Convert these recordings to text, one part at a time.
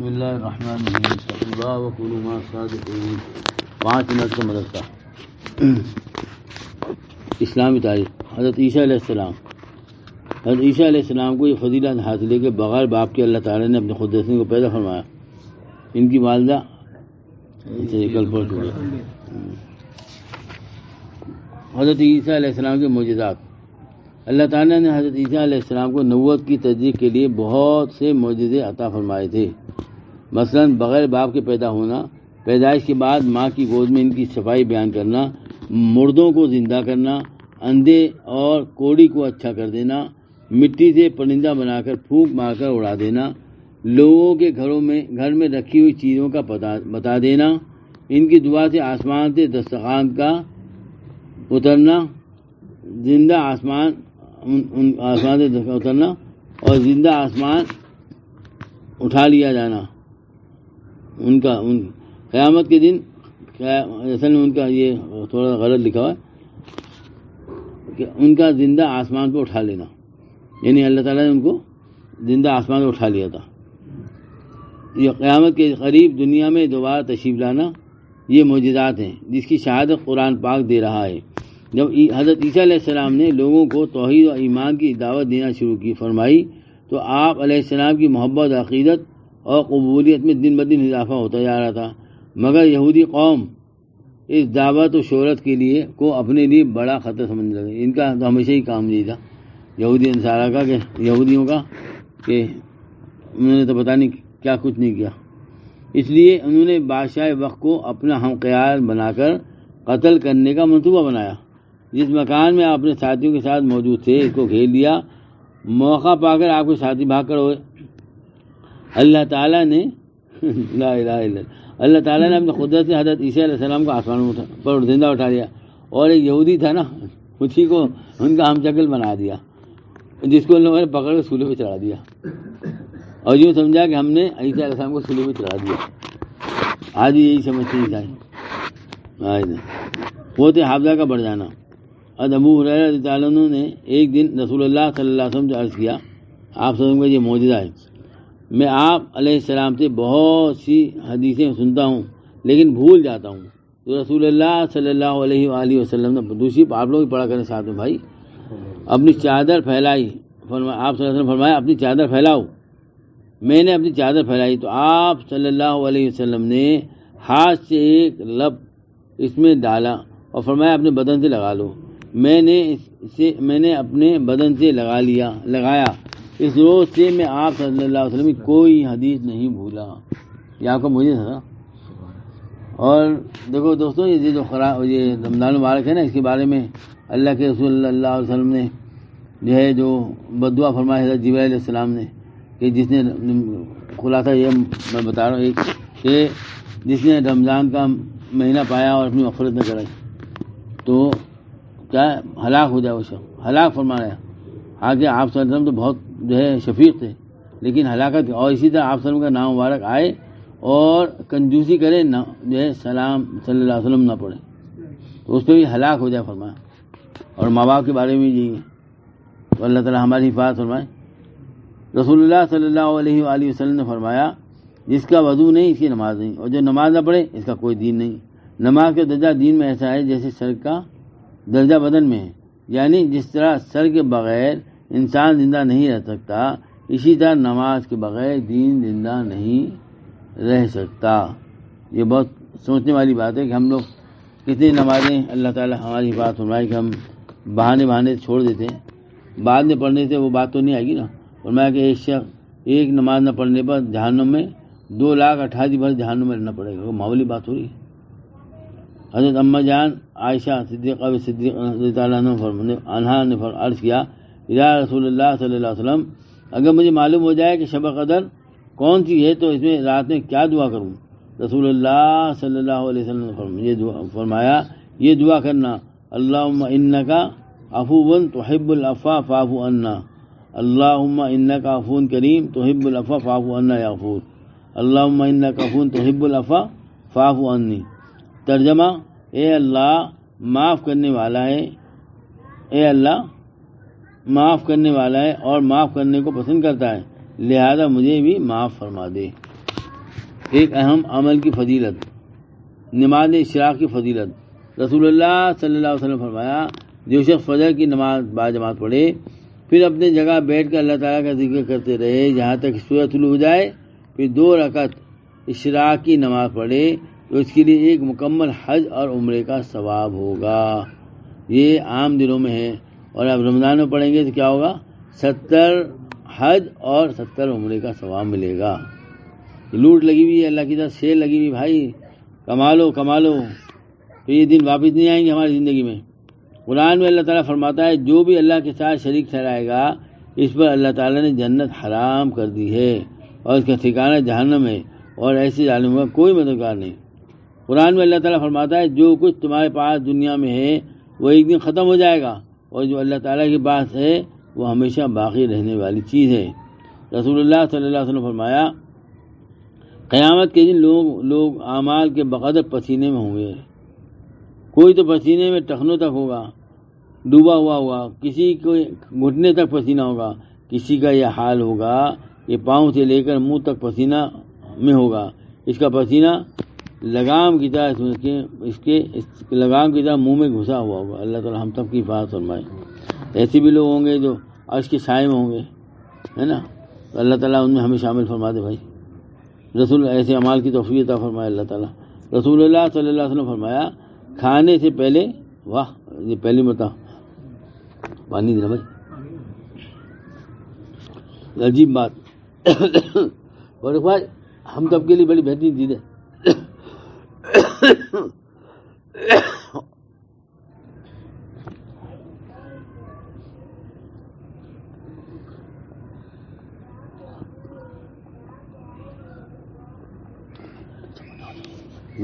بسم اللہ الرحمن الرحیم صلی اللہ وکلوا مع الصادقین 5 منٹ کا مدرسہ اسلامی تاریخ۔ حضرت عیسیٰ علیہ السلام کو یہ فضیلت حاصل ہے کہ بغیر باپ کے اللہ تعالیٰ نے اپنے خود کو پیدا فرمایا۔ ان کی والدہ حضرت عیسیٰ علیہ السلام کے معجزات۔ اللہ تعالیٰ نے حضرت عیسیٰ علیہ السلام کو نبوت کی تصدیق کے لیے بہت سے معجزے عطا فرمائے تھے۔ مثلاً بغیر باپ کے پیدا ہونا، پیدائش کے بعد ماں کی گود میں ان کی صفائی بیان کرنا، مردوں کو زندہ کرنا، اندھے اور کوڑی کو اچھا کر دینا، مٹی سے پرندہ بنا کر پھونک مار کر اڑا دینا، لوگوں کے گھر میں رکھی ہوئی چیزوں کا بتا دینا، ان کی دعا سے آسمان سے دسترخوان کا اترنا، زندہ آسمان سے اترنا اور زندہ آسمان اٹھا لیا جانا۔ قیامت کے دن اصل میں ان کا یہ تھوڑا غلط لکھا ہوا ہے کہ ان کا زندہ آسمان پہ اٹھا لینا، یعنی اللہ تعالیٰ نے ان کو زندہ آسمان پہ اٹھا لیا تھا۔ یہ قیامت کے قریب دنیا میں دوبارہ تشریف لانا، یہ معجزات ہیں جس کی شہادت قرآن پاک دے رہا ہے۔ جب حضرت عیسیٰ علیہ السلام نے لوگوں کو توحید و ایمان کی دعوت دینا شروع کی فرمائی تو آپ علیہ السلام کی محبت، عقیدت اور قبولیت میں دن بدن اضافہ ہوتا جا رہا تھا، مگر یہودی قوم اس دعوت و شہرت کے لیے کو اپنے لیے بڑا خطر سمجھنے لگے۔ ان کا تو ہمیشہ ہی کام یہی تھا یہودی انصارہ کا کہ یہودیوں کا کہ انہوں نے تو پتہ نہیں کیا کچھ نہیں کیا، اس لیے انہوں نے بادشاہ وقت کو اپنا ہم خیال بنا کر قتل کرنے کا منصوبہ بنایا۔ جس مکان میں آپ اپنے ساتھیوں کے ساتھ موجود تھے اس کو گھیر لیا، موقع پا کر آپ کے ساتھی بھاگ کر ہوئے۔ اللہ تعالیٰ نے اپنے قدرت سے حضرت عیسیٰ علیہ السلام کو آسمان پر زندہ اٹھا لیا، اور ایک یہودی تھا نا، اسی کو ان کا ہم شکل بنا دیا، جس کو ان لوگوں نے پکڑ کر سولے پہ چڑھا دیا اور یوں سمجھا کہ ہم نے عیسیٰ علیہ السلام کو سولے پہ چڑھا دیا۔ آج یہی سمجھتے ہی تھا قوت حافظہ کا بڑھ جانا۔ ابو ہریرہ رضی اللہ عنہ نے ایک دن رسول اللہ صلی اللہ علیہ وسلم سے عرض کیا، آپ صلی اللہ علیہ وسلم کا یہ معجزہ ہے، میں آپ علیہ السلام سے بہت سی حدیثیں سنتا ہوں لیکن بھول جاتا ہوں۔ تو رسول اللہ صلی اللہ علیہ وآلہ وسلم نے دوسری آپ لوگ پڑھا کریں ساتھ میں بھائی، اپنی چادر پھیلائی، آپ صلی اللہ علیہ وسلم فرمایا اپنی چادر پھیلاؤ۔ میں نے اپنی چادر پھیلائی تو آپ صلی اللہ علیہ وسلم نے ہاتھ سے ایک لب اس میں ڈالا اور فرمایا اپنے بدن سے لگا لو۔ میں نے اپنے بدن سے لگایا، اس روز سے میں آپ صلی اللہ علیہ وسلم کی کوئی حدیث نہیں بھولا۔ یہ آپ کا مجھے تھا۔ اور دیکھو دوستو، یہ جو رمضان مبارک ہے نا، اس کے بارے میں اللہ کے رسول اللہ علیہ وسلم نے جو بدعا فرمایا حضرت جبرائیل علیہ السلام نے کہ جس نے خلاصہ یہ میں بتا رہا ہوں کہ جس نے رمضان کا مہینہ پایا اور اپنی مغفرت نہ کرائی تو کیا ہلاک ہو جائے، وہ شخص ہلاک فرما رہا ہے۔ آگے آپ صلی اللہ علیہ وسلم تو بہت شفیق تھے لیکن ہلاکت، اور اسی طرح آپ صلی اللہ علیہ وسلم کا نام مبارک آئے اور کنجوسی کرے سلام صلی اللہ علیہ وسلم نہ پڑھے تو اس پہ بھی ہلاک ہو جائے فرمایا۔ اور ماں باپ کے بارے میں یہی ہے، تو اللہ تعالیٰ ہماری حفاظت فرمائے۔ رسول اللہ صلی اللہ علیہ وآلہ وسلم نے فرمایا جس کا وضو نہیں اس کی نماز نہیں، اور جو نماز نہ پڑھے اس کا کوئی دین نہیں۔ نماز کا درجہ دین میں ایسا ہے جیسے سر کا درجہ بدن میں ہے، یعنی جس طرح سر کے بغیر انسان زندہ نہیں رہ سکتا، اسی طرح نماز کے بغیر دین زندہ نہیں رہ سکتا۔ یہ بہت سوچنے والی بات ہے کہ ہم لوگ کتنی نمازیں اللہ تعالیٰ ہماری حفاظت فرمائے کہ ہم بہانے چھوڑ دیتے ہیں، بعد میں پڑھنے سے وہ بات تو نہیں آئے گی نا۔ فرمایا کہ ایک شخص ایک نماز نہ پڑھنے پر جہنم میں 2,88,000 برس جہنم میں رہنا پڑے گا، وہ معمولی بات ہو رہی ہے۔ حضرت اماں جان عائشہ صدیقہ رضی اللہ عنہا نے عرض کیا، یا رسول اللہ صلی اللہ علیہ وسلم اگر مجھے معلوم ہو جائے کہ شب قدر کون سی ہے تو اس میں رات میں کیا دعا کروں؟ رسول اللہ صلی اللہ علیہ وسلم نے فرمایا یہ دعا کرنا، اللہم انکا عفو تحب العفو فاعف عنا، اللہم انکا عفو کریم تحب العفو فاعف عنا یا غفور، اللہم انکا عفو تحب العفو فاعف عنی۔ ترجمہ، اے اللہ معاف کرنے والا ہے، اے اللہ معاف کرنے والا ہے اور معاف کرنے کو پسند کرتا ہے، لہذا مجھے بھی معاف فرما دے۔ ایک اہم عمل کی فضیلت، نماز اشراق کی فضیلت۔ رسول اللہ صلی اللہ علیہ وسلم فرمایا، جو شخص فجر کی نماز باجماعت پڑھے پھر اپنے جگہ بیٹھ کر اللہ تعالیٰ کا ذکر کرتے رہے جہاں تک سورج طلوع ہو جائے، پھر 2 رکعت اشراق کی نماز پڑھے تو اس کے لیے ایک مکمل حج اور عمرے کا ثواب ہوگا۔ یہ عام دنوں میں ہے، اور اب رمضان میں پڑھیں گے تو کیا ہوگا؟ 70 حج اور 70 عمرے کا ثواب ملے گا۔ لوٹ لگی ہوئی ہے اللہ کی طرف، سیل لگی ہوئی، بھائی کما لو، تو یہ دن واپس نہیں آئیں گے ہماری زندگی میں۔ قرآن میں اللہ تعالیٰ فرماتا ہے، جو بھی اللہ کے ساتھ شریک ٹھہرائے گا اس پر اللہ تعالیٰ نے جنت حرام کر دی ہے اور اس کا ٹھکانہ جہنم ہے، اور ایسے ظالموں کا کوئی مددگار نہیں۔ قرآن میں اللہ تعالیٰ فرماتا ہے، جو کچھ تمہارے پاس دنیا میں ہے وہ ایک دن ختم ہو جائے گا، اور جو اللہ تعالیٰ کے پاس ہے وہ ہمیشہ باقی رہنے والی چیز ہے۔ رسول اللہ صلی اللہ علیہ وسلم فرمایا، قیامت کے دن لوگ اعمال کے بقدر پسینے میں ہوں گے، کوئی تو پسینے میں ٹخنوں تک ہوگا، ڈوبا ہوا ہوگا، کسی کو گھٹنے تک پسینہ ہوگا، کسی کا یہ حال ہوگا کہ پاؤں سے لے کر منہ تک پسینہ میں ہوگا، اس کا پسینہ لگام کی طرح لگام کی طرح منہ میں گھسا ہوا ہوگا۔ اللہ تعالیٰ ہم سب کی حفاظت فرمائے۔ ایسے بھی لوگ ہوں گے جو عرش کے سائے میں ہوں گے، ہے نا، تو اللہ تعالیٰ ان میں ہمیں شامل فرما دے بھائی۔ رسول ایسے اعمال کی توفیق عطا فرمائے اللہ تعالیٰ۔ رسول اللہ صلی اللہ علیہ وسلم فرمایا، کھانے سے پہلے، واہ یہ پہلی مرتبہ پانی دینا بھائی، عجیب بات فاروق بھائی، ہم سب کے لیے بڑی بہترین چیز ہے۔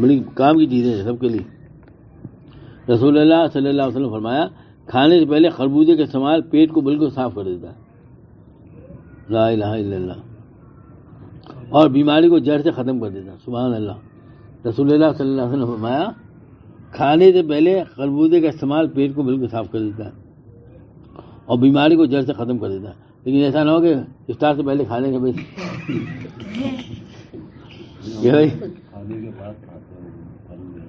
بڑی کام کی چیز ہے سب کے لیے۔ رسول اللہ صلی اللہ علیہ وسلم فرمایا، کھانے سے پہلے خربوزے کا استعمال پیٹ کو بالکل صاف کر دیتا ہے، لا الہ الا اللہ، اور بیماری کو جڑ سے ختم کر دیتا ہے، سبحان اللہ۔ رسول اللہ صلی اللہ علیہ وسلم فرمایا، کھانے سے پہلے خربوزے کا استعمال پیٹ کو بالکل صاف کر دیتا ہے اور بیماری کو جڑ سے ختم کر دیتا ہے۔ لیکن ایسا نہ ہو کہ افطار سے پہلے کھانے کے بھائی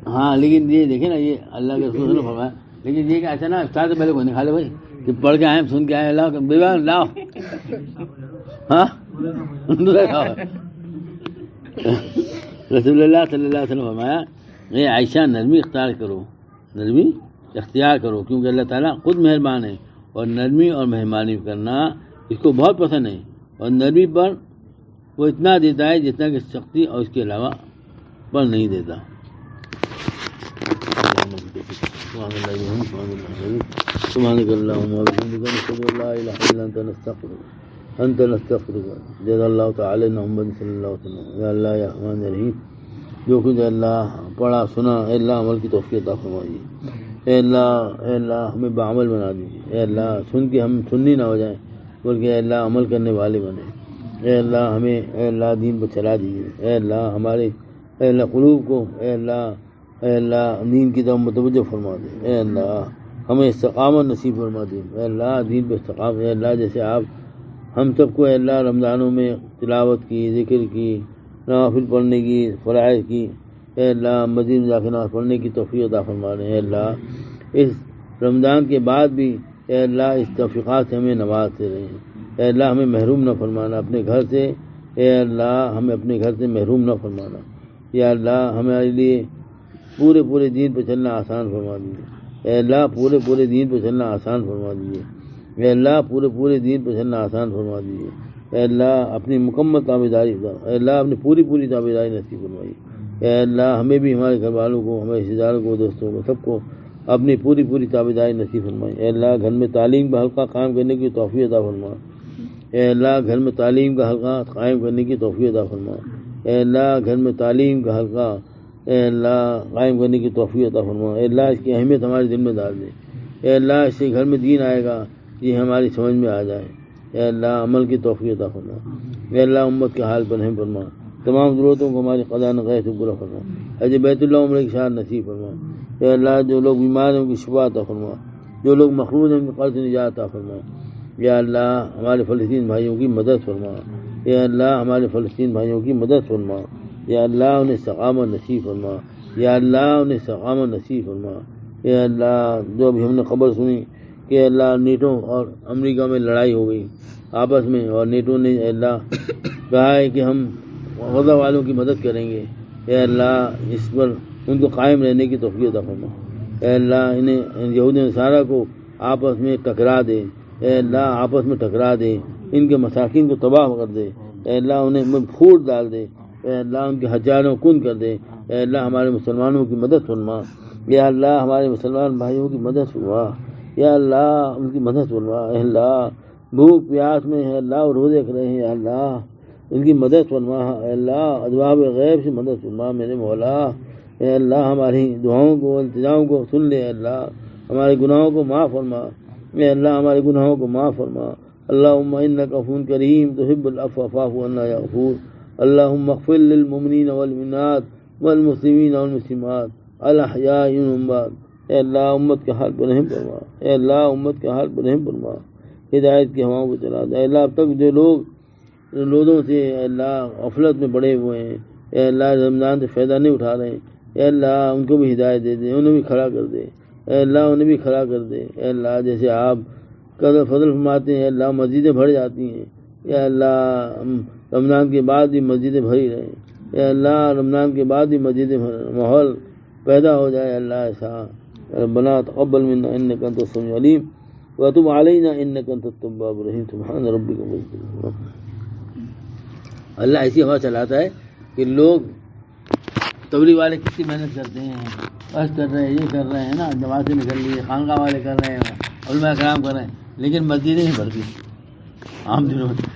ہاں، لیکن یہ دیکھیں نا، یہ اللہ کے رسول نے فرمایا، لیکن یہ کہ ایسا نا افطار سے پہلے کوئی نہیں کھا لے بھائی، کہ پڑھ کے آئے سن کے آئے اللہ بیوہ لاؤ، ہاں رسول اللہ صلی اللہ علیہ وسلم فرمایا، اے عائشہ نرمی اختیار کرو، کیونکہ اللہ تعالیٰ خود مہربان ہے اور نرمی اور مہربانی کرنا اس کو بہت پسند ہے، اور نرمی پر وہ اتنا دیتا ہے جتنا کہ سختی اور اس کے علاوہ پر نہیں دیتا۔ سبحانك اللهم وبحمدك نشهد ان لا اله الا انت نستغفرك جزا اللہ تعالی محمد صلی اللہ علیہ وسلم۔ یا اللہ یا رحمان رحیم، جو کچھ اللہ پڑھا سنا اے اللہ عمل کی توفیق عطا فرمائیے، اے اللہ ہمیں بعمل بنا دیجیے، اے اللہ سن کے ہم سننی نہ ہو جائیں بلکہ اے اللہ عمل کرنے والے بنے، اے اللہ ہمیں اے اللہ دین پر چلا دیجیے، اے اللہ ہمارے اے اللہ قلوب کو اے اللہ دین کی طرف متوجہ فرما دے، اے اللہ ہمیں استقامت نصیب فرما دے، اے اللہ دین پہ استقامت، اے اللہ جیسے آپ ہم سب کو اے اللہ رمضانوں میں تلاوت کی، ذکر کی، نوافل پڑھنے کی، فرائض کی، اے اللہ مزید مذاکرہ نماز پڑھنے کی توفیق عطا فرما دے، اے اللہ اس رمضان کے بعد بھی اے اللہ اس توفیقات سے ہمیں نوازتے رہیں، اے اللہ ہمیں محروم نہ فرمانا اپنے گھر سے، اے اللہ ہمیں اپنے گھر سے محروم نہ فرمانا، یا اللہ ہمارے لیے پورے دین پہ چلنا آسان فرما دیجیے، اے اللہ پورے دین پہ چلنا آسان فرما دیجیے، اے اللہ پورے دین پہ چلنا آسان فرما دیجیے، اے اللہ اپنی مکمل تابعداری، اے اللہ اپنی پوری تابعداری نصیب فرمائیے، اے اللہ ہمیں بھی، ہمارے گھر والوں کو، ہمارے رشتہ داروں کو، دوستوں کو، سب کو اپنی پوری تابعداری نصیب فرمائیے، اے اللہ گھر میں تعلیم کا حلقہ قائم کرنے کی توفیق عطا فرما، اے اللہ گھر میں تعلیم کا حلقہ قائم کرنے کی توفیق عطا فرما، اے اللہ گھر میں تعلیم کا حلقہ اے اللہ قائم کرنے کی توفیق عطا فرما، اے اللہ اس کی اہمیت ہمارے دل میں ڈال دے، اے اللہ اس سے گھر میں دین آئے گا یہ ہماری سمجھ میں آ جائے، اے اللہ عمل کی توفیق عطا فرما، اے اللہ امت کے حال پر رحم فرما، تمام ضرورتوں کو ہماری قضا نقض سے پورا فرما، حج بیت اللہ عمرہ کی شان نصیب فرما، اے اللہ جو لوگ بیمار ہیں ان کی شفا عطا فرما، جو لوگ مخلوط ہیں ان کے قرض سے نجات عطا فرما، یا اللہ ہمارے فلسطین بھائیوں کی مدد فرما، اے اللہ ہمارے فلسطین بھائیوں کی مدد فرما، یا اللہ انہیں استقامت نصیب فرما، یا اللہ انہیں استقامت نصیب فرما، یا اللہ جو ابھی ہم نے خبر سنی کہ اللہ نیٹو اور امریکہ میں لڑائی ہو گئی آپس میں، اور نیٹو نے اللہ کہا ہے کہ ہم غزہ والوں کی مدد کریں گے، اے اللہ اس پر ان کو قائم رہنے کی توفیق عطا فرما، اے اللہ انہیں یہود نصارہ کو آپس میں ٹکرا دے، اے اللہ آپس میں ٹکرا دے، ان کے مساکین کو تباہ کر دے، اے اللہ انہیں پھوٹ ڈال دے، اے اللہ ان کے ہزاروں کن کر دے، اے اللہ ہمارے مسلمانوں کی مدد فرما، یا اللہ ہمارے مسلمان بھائیوں کی مدد فرما، یا اللہ ان کی مدد فرما، اے اللہ بھوک پیاس میں ہے اللہ اور روزے کر رہے ہیں، یا اللہ ان کی مدد فرما، اے اللہ اسباب غیب سے مدد فرما میرے مولا، اے اللہ ہماری دعاؤں کو التجاؤں کو سن لے، اے اللہ ہمارے گناہوں کو معاف فرما، اے اللہ ہمارے گناہوں کو معاف فرما، اللہم انک عفو کریم تحب العفو فاعف عنا یا غفور، اللہم اغفر للمؤمنین والمؤمنات والمسلمین والمسلمات الاحیاء منهم الاموات، اے اللہ امت کے حال پر رحم فرما، اے اللہ امت کے حال پر رحم فرما، ہدایت کی ہواؤں کو چلا دے، اے اللہ اب تک جو لوگ لوگوں سے اے اللہ غفلت میں پڑے ہوئے ہیں، اے اللہ رمضان سے فائدہ نہیں اٹھا رہے ہیں، اے اللہ ان کو بھی ہدایت دے دے، انہیں بھی کھڑا کر دے، اے اللہ انہیں بھی کھڑا کر دے، اے اللہ جیسے آپ قدر فضل فرماتے ہیں، اے اللہ مسجدیں بھر جاتی ہیں، اے اللہ رمضان کے بعد بھی مسجدیں بھری رہیں، اے اللہ رمضان کے بعد بھی مسجدیں ماحول پیدا ہو جائے، اللہ ایسا ربنا تقبل منا انک انت السمیع العلیم وتب علینا انک انت التواب الرحیم سبحان ربک رب العزت عما یصفون۔ اللہ ایسی ہوا چلاتا ہے کہ لوگ تبلیغ والے کتنی محنت کرتے ہیں، بس کر رہے ہیں، یہ کر رہے ہیں نا، جماعتیں نکل لی، خانقاہ والے کر رہے ہیں، علماء کرام کر رہے ہیں، لیکن مسجدیں نہیں بھرتی عام دنوں میں۔